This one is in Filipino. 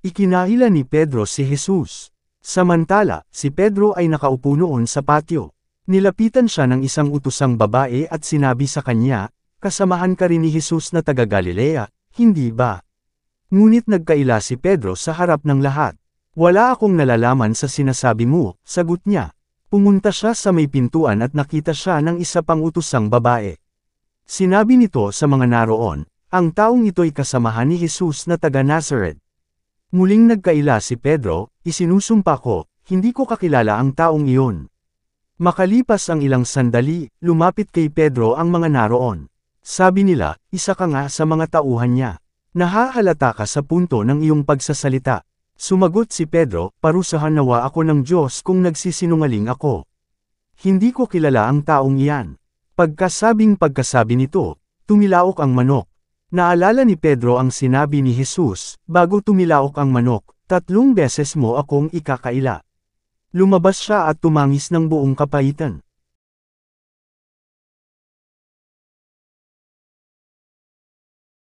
Ikinahila ni Pedro si Jesus. Samantala, si Pedro ay nakaupo noon sa patio. Nilapitan siya ng isang utusang babae at sinabi sa kanya, "Kasamahan ka rin ni Jesus na taga Galilea, hindi ba?" Ngunit nagkaila si Pedro sa harap ng lahat. "Wala akong nalalaman sa sinasabi mo," sagot niya. Pumunta siya sa may pintuan at nakita siya ng isa pang utusang babae. Sinabi nito sa mga naroon, "Ang taong ito'y kasamahan ni Jesus na taga Nazareth." Muling nagkaila si Pedro, "Isinusumpa ko, hindi ko kakilala ang taong iyon." Makalipas ang ilang sandali, lumapit kay Pedro ang mga naroon. Sabi nila, "Isa ka nga sa mga tauhan niya. Nahahalata ka sa punto ng iyong pagsasalita." Sumagot si Pedro, "Parusahan nawa ako ng Diyos kung nagsisinungaling ako. Hindi ko kilala ang taong iyan." Pagkasabi nito, tumilaok ang manok. Naalala ni Pedro ang sinabi ni Jesus, "Bago tumilaok ang manok, 3 beses mo akong ikakaila." Lumabas siya at tumangis ng buong kapaitan.